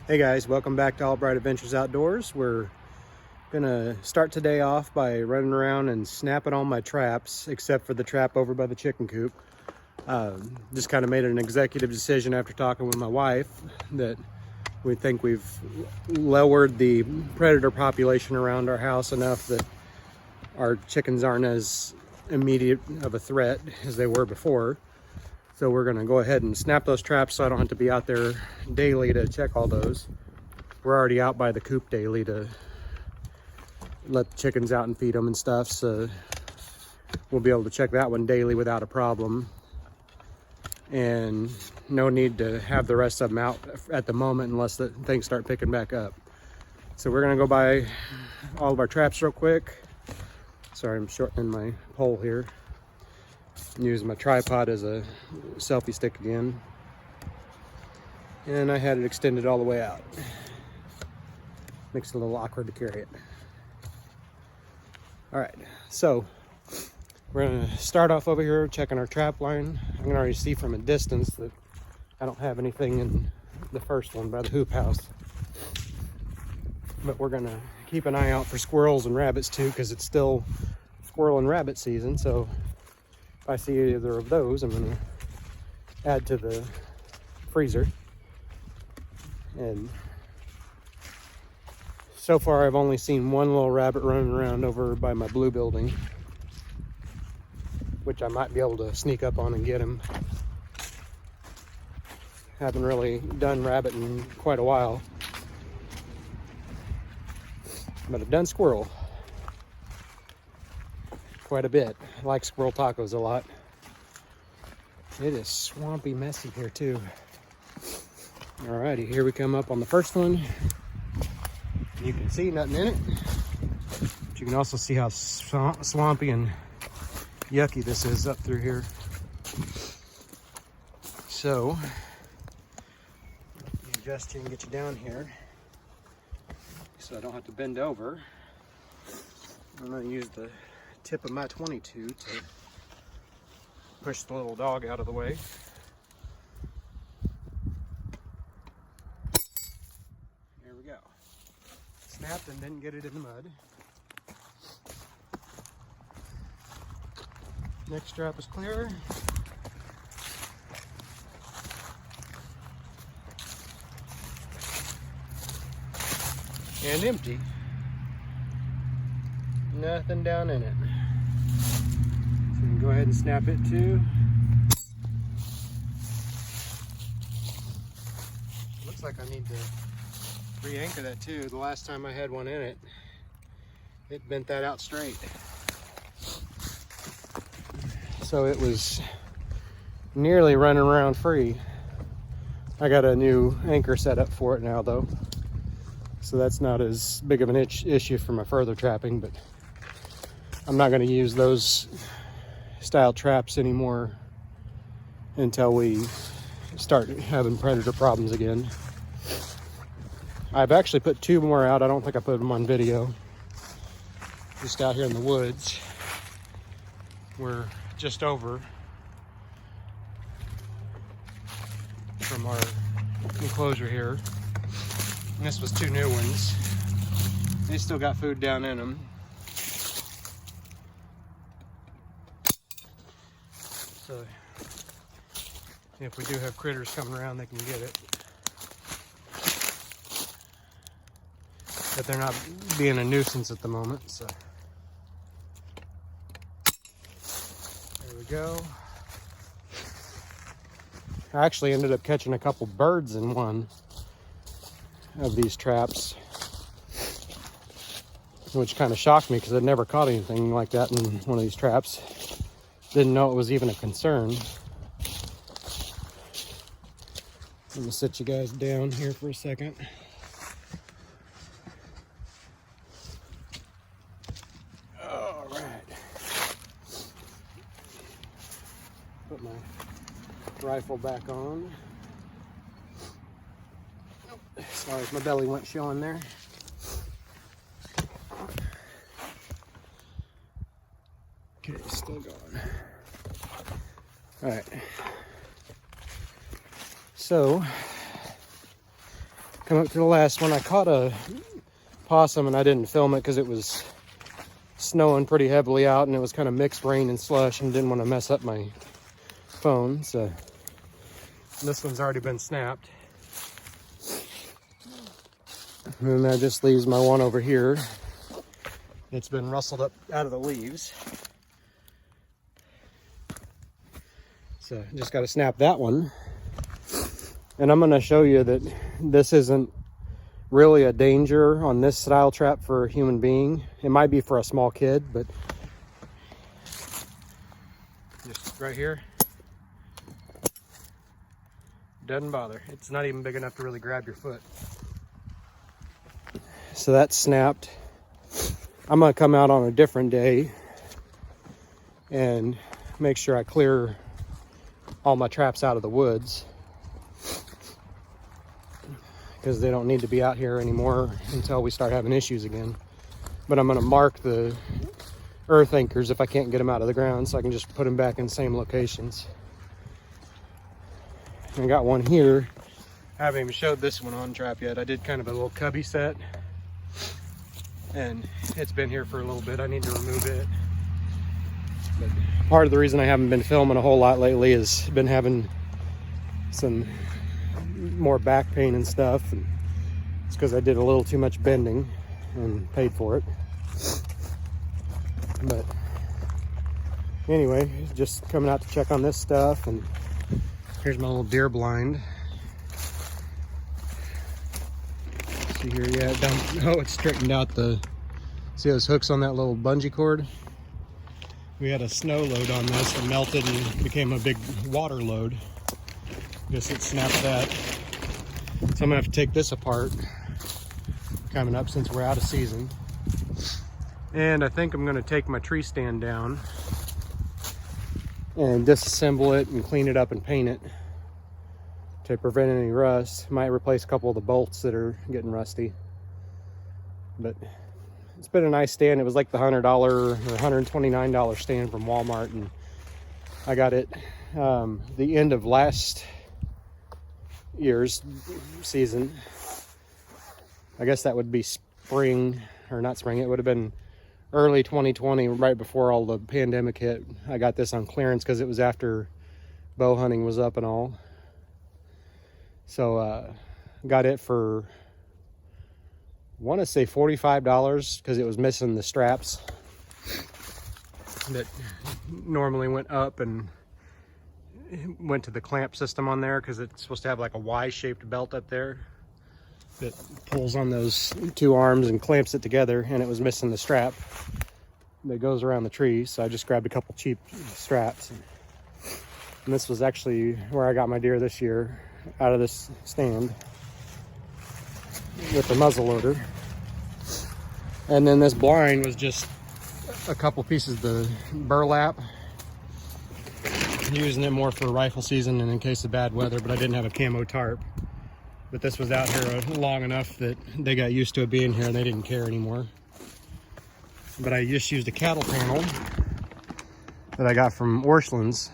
Hey guys, welcome back to Albright Adventures Outdoors. We're gonna start today off by running around and snapping all my traps, except for the trap over by the chicken coop. Just kind of made an executive decision after talking with my wife that we think we've lowered the predator population around our house enough that our chickens aren't as immediate of a threat as they were before. So we're gonna go ahead and snap those traps so I don't have to be out there daily to check all those. We're already out by the coop daily to let the chickens out and feed them and stuff, so we'll be able to check that one daily without a problem. And no need to have the rest of them out at the moment unless the things start picking back up. So we're gonna go by all of our traps real quick. Sorry, I'm shortening my pole here. I'm using my tripod as a selfie stick again. And I had it extended all the way out. Makes it a little awkward to carry it. All right, so we're gonna start off over here checking our trap line. I can already see from a distance that I don't have anything in the first one by the hoop house. But we're gonna keep an eye out for squirrels and rabbits too, because it's still squirrel and rabbit season. So if I see either of those, I'm gonna add to the freezer. And so far I've only seen one little rabbit running around over by my blue building, which I might be able to sneak up on and get him. Haven't really done rabbit in quite a while, but I've done squirrel quite a bit. I like squirrel tacos a lot. It is swampy messy here too. Alrighty, here we come up on the first one. You can see nothing in it, but you can also see how swampy and yucky this is up through here. So, adjust you and get you down here so I don't have to bend over. I'm going to use the tip of my 22 to push the little dog out of the way. Here we go. Snapped and didn't get it in the mud. Next strap is clear. And empty. Nothing down in it. So we can go ahead and snap it too. Looks like I need to re-anchor that too. The last time I had one in it, it bent that out straight. So it was nearly running around free. I got a new anchor set up for it now though, so that's not as big of an issue for my further trapping, but I'm not going to use those style traps anymore until we start having predator problems again. I've actually put two more out. I don't think I put them on video. Just out here in the woods. We're just over from our enclosure here. And this was two new ones. They still got food down in them. So if we do have critters coming around, they can get it. But they're not being a nuisance at the moment, so. There we go. I actually ended up catching a couple birds in one of these traps, which kind of shocked me because I'd never caught anything like that in one of these traps. Didn't know it was even a concern. Let me sit you guys down here for a second. All right. Put my rifle back on. Sorry if my belly went showing there. Okay, still going. All right. So come up to the last one. I caught a possum and I didn't film it because it was snowing pretty heavily out and it was kind of mixed rain and slush and didn't want to mess up my phone. So this one's already been snapped. And that just leaves my one over here. It's been rustled up out of the leaves. So just got to snap that one. And I'm going to show you that this isn't really a danger on this style trap for a human being. It might be for a small kid, but just right here, doesn't bother. It's not even big enough to really grab your foot. So that's snapped. I'm going to come out on a different day and make sure I clear all my traps out of the woods, because they don't need to be out here anymore until we start having issues again. But I'm going to mark the earth anchors if I can't get them out of the ground, so I can just put them back in the same locations. I got one here. I haven't even showed this one on trap yet. I did kind of a little cubby set, and it's been here for a little bit. I need to remove it. But part of the reason I haven't been filming a whole lot lately is been having some more back pain and stuff, and it's because I did a little too much bending and paid for it. But anyway, just coming out to check on this stuff. And here's my little deer blind. See here, yeah, it's straightened out the, see those hooks on that little bungee cord? We had a snow load on this that melted and became a big water load. Guess it snapped that. So I'm gonna have to take this apart coming up since we're out of season. And I think I'm gonna take my tree stand down and disassemble it and clean it up and paint it to prevent any rust. Might replace a couple of the bolts that are getting rusty. But it's been a nice stand. It was like the $100 or $129 stand from Walmart, and I got it the end of last year's season. I guess that would be spring, or not spring, it would have been early 2020, right before all the pandemic hit. I got this on clearance because it was after bow hunting was up and all. So got it for, I want to say $45 because it was missing the straps that normally went up and went to the clamp system on there, because it's supposed to have like a Y-shaped belt up there that pulls on those two arms and clamps it together, and it was missing the strap that goes around the tree. So I just grabbed a couple cheap straps, and this was actually where I got my deer this year, out of this stand with the muzzle loader. And then this blind was just a couple pieces of the burlap, using it more for rifle season and in case of bad weather, but I didn't have a camo tarp. But this was out here long enough that they got used to it being here and they didn't care anymore. But I just used a cattle panel that I got from Orscheln's,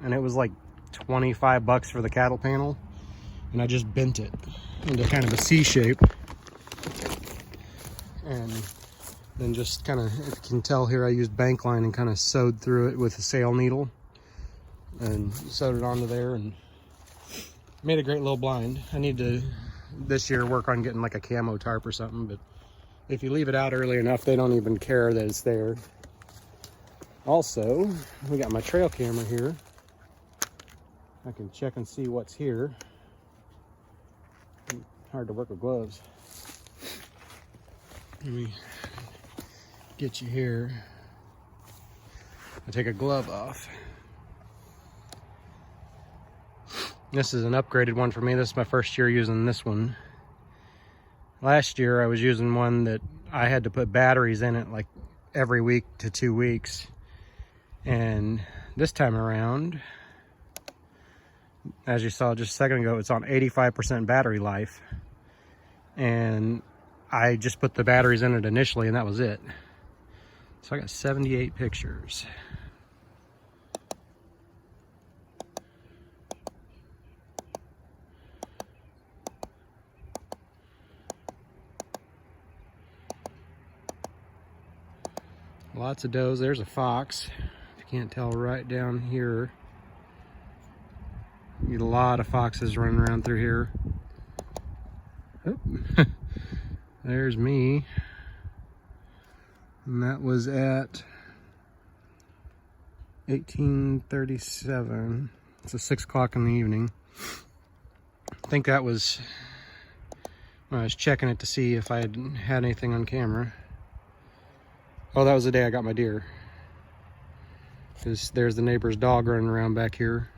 and it was like 25 bucks for the cattle panel, and I just bent it into kind of a C shape, and then just kind of, if you can tell here, I used bank line and kind of sewed through it with a sail needle and sewed it onto there, and made a great little blind. I need to this year work on getting like a camo tarp or something, but if you leave it out early enough, they don't even care that it's there. Also, we got my trail camera here. I can check and see what's here. Hard to work with gloves. Let me get you here. I'll take a glove off. This is an upgraded one for me. This is my first year using this one. Last year I was using one that I had to put batteries in it like every week to 2 weeks. And this time around, as you saw just a second ago, it's on 85% battery life. And I just put the batteries in it initially, and that was it. So I got 78 pictures. Lots of does. There's a fox. If you can't tell, right down here. Get a lot of foxes running around through here. Oh. There's me. And that was at 18:37. It's 6 o'clock in the evening. I think that was when I was checking it to see if I had anything on camera. Oh, that was the day I got my deer. Because there's the neighbor's dog running around back here.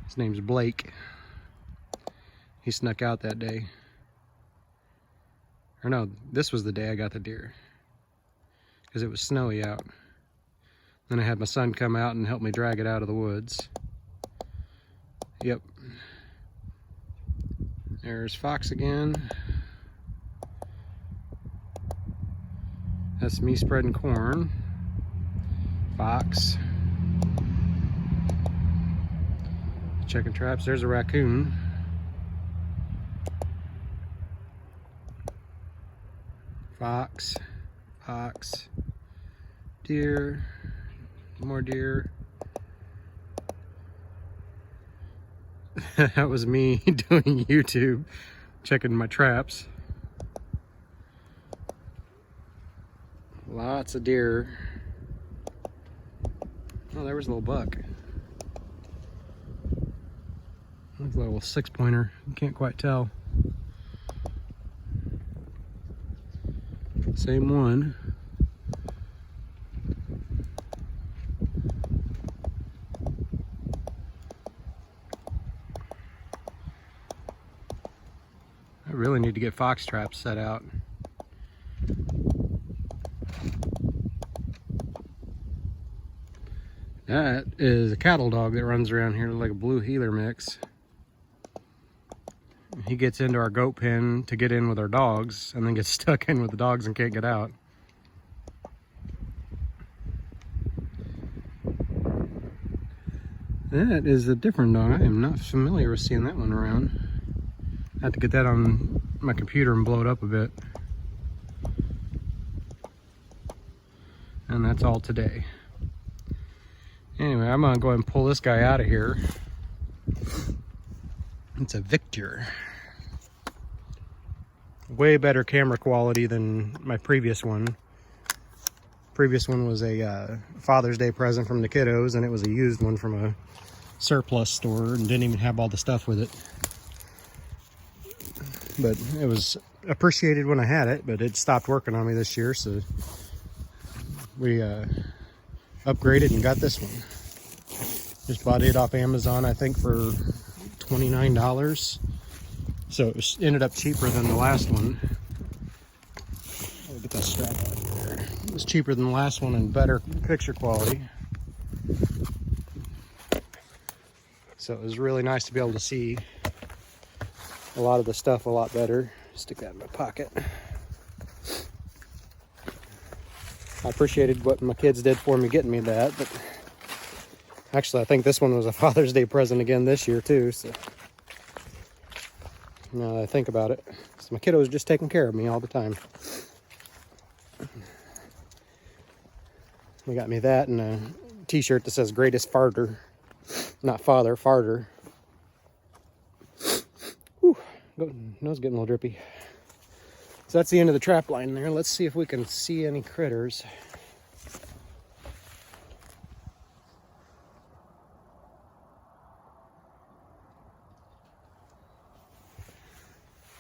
His name's Blake. He snuck out that day. Or no, this was the day I got the deer. Because it was snowy out. Then I had my son come out and help me drag it out of the woods. Yep. There's fox again. That's me spreading corn. Fox. Checking traps. There's a raccoon. Fox. Fox. Deer. More deer. That was me doing YouTube, checking my traps. Lots of deer. Oh, there was a little buck. Looks like a little 6-pointer. You can't quite tell. Same one. I really need to get fox traps set out. That is a cattle dog that runs around here like a blue heeler mix. He gets into our goat pen to get in with our dogs and then gets stuck in with the dogs and can't get out. That is a different dog. I am not familiar with seeing that one around. I have to get that on my computer and blow it up a bit. And that's all today. Anyway, I'm gonna go ahead and pull this guy out of here. It's a Victor. Way better camera quality than my previous one. Previous one was a Father's Day present from the kiddos, and it was a used one from a surplus store and didn't even have all the stuff with it. But it was appreciated when I had it, but it stopped working on me this year, so we upgraded and got this one. Just bought it off Amazon, I think, for $29. So it ended up cheaper than the last one. I'll get that strap out of there. It was cheaper than the last one and better picture quality. So it was really nice to be able to see a lot of the stuff a lot better. Stick that in my pocket. I appreciated what my kids did for me getting me that, but actually I think this one was a Father's Day present again this year too, so now that I think about it. So my kiddo was just taking care of me all the time. They got me that and a t-shirt that says greatest farter. Not father, farter. Whew, nose getting a little drippy. So that's the end of the trap line there. Let's see if we can see any critters.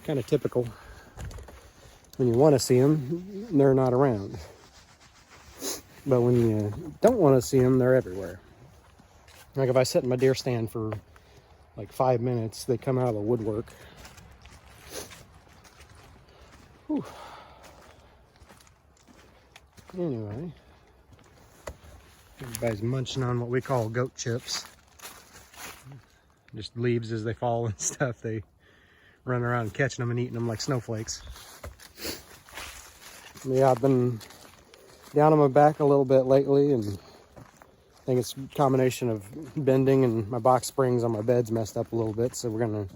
Kind of typical. When you want to see them, they're not around. But when you don't want to see them, they're everywhere. Like if I sit in my deer stand for like 5 minutes, they come out of the woodwork. Whew. Anyway, everybody's munching on what we call goat chips. Just leaves as they fall and stuff. They run around catching them and eating them like snowflakes. Yeah, I've been down on my back a little bit lately, and I think it's a combination of bending and my box springs on my bed's messed up a little bit, so we're gonna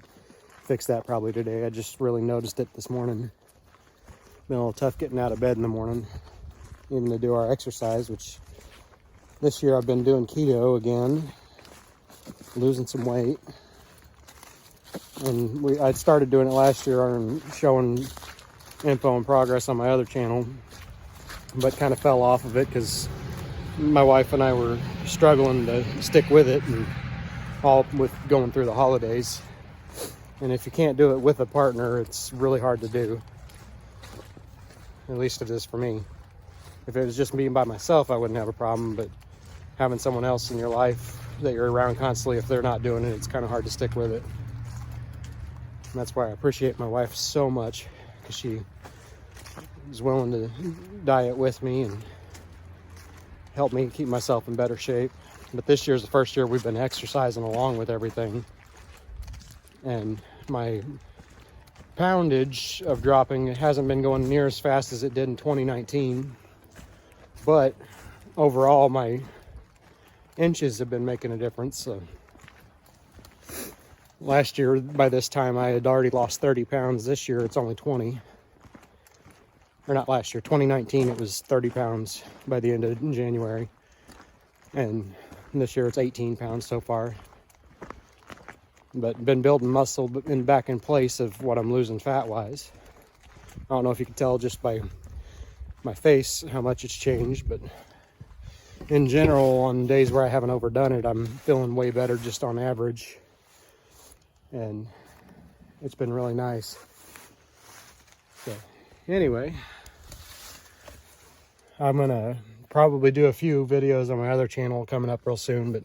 fix that probably today. I just really noticed it this morning. Been a little tough getting out of bed in the morning. even to do our exercise, which this year I've been doing keto again, losing some weight. And I'd started doing it last year and showing info and progress on my other channel, but kind of fell off of it because my wife and I were struggling to stick with it, and all with going through the holidays. And if you can't do it with a partner, it's really hard to do. At least it is for me. If it was just me by myself, I wouldn't have a problem, but having someone else in your life that you're around constantly, if they're not doing it, it's kind of hard to stick with it. And that's why I appreciate my wife so much, because she is willing to diet with me and help me keep myself in better shape. But this year's the first year we've been exercising along with everything. And my poundage of dropping, it hasn't been going near as fast as it did in 2019. But overall, my inches have been making a difference. So last year, by this time, I had already lost 30 pounds. This year, it's only 20. Or not last year, 2019, it was 30 pounds by the end of January. And this year, it's 18 pounds so far. But been building muscle back in place of what I'm losing fat-wise. I don't know if you can tell just by my face how much it's changed, but in general, on days where I haven't overdone it, I'm feeling way better just on average. And it's been really nice. So anyway, I'm gonna probably do a few videos on my other channel coming up real soon, but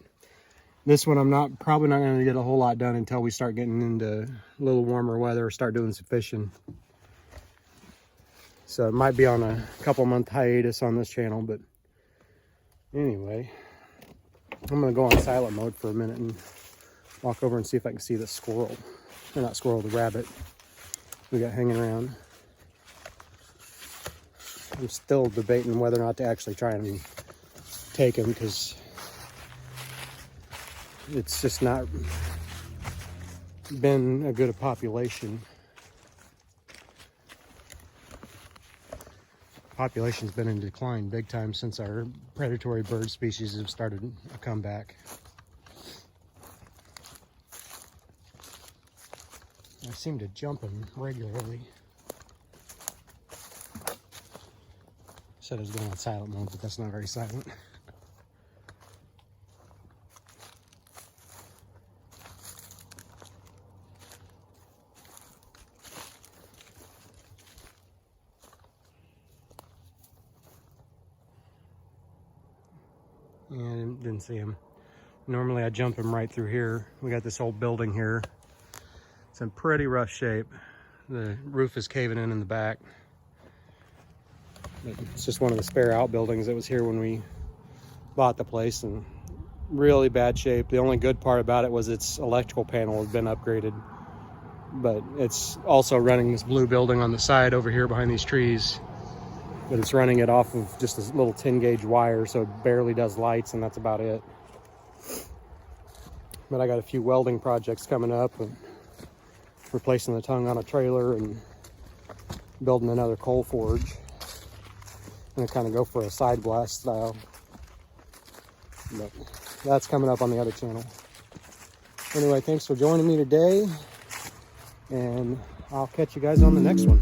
this one I'm probably not going to get a whole lot done until we start getting into a little warmer weather or start doing some fishing. So it might be on a couple month hiatus on this channel, but anyway, I'm going to go on silent mode for a minute and walk over and see if I can see the squirrel. Or not squirrel, the rabbit we got hanging around. I'm still debating whether or not to actually try and take him, because it's just not been a good population. Population's been in decline big time since our predatory bird species have started a comeback. I seem to jump him regularly. Said I was going on silent mode, but that's not very silent. And didn't see him. Normally I jump him right through here. We got this old building here. It's in pretty rough shape. The roof is caving in the back. It's just one of the spare outbuildings that was here when we bought the place, and really bad shape. The only good part about it was its electrical panel has been upgraded, but it's also running this blue building on the side over here behind these trees. But it's running it off of just this little 10 gauge wire, so it barely does lights, and that's about it. But I got a few welding projects coming up, and replacing the tongue on a trailer and building another coal forge. I'm gonna kind of go for a side blast style. But that's coming up on the other channel. Anyway, thanks for joining me today, and I'll catch you guys on the next one.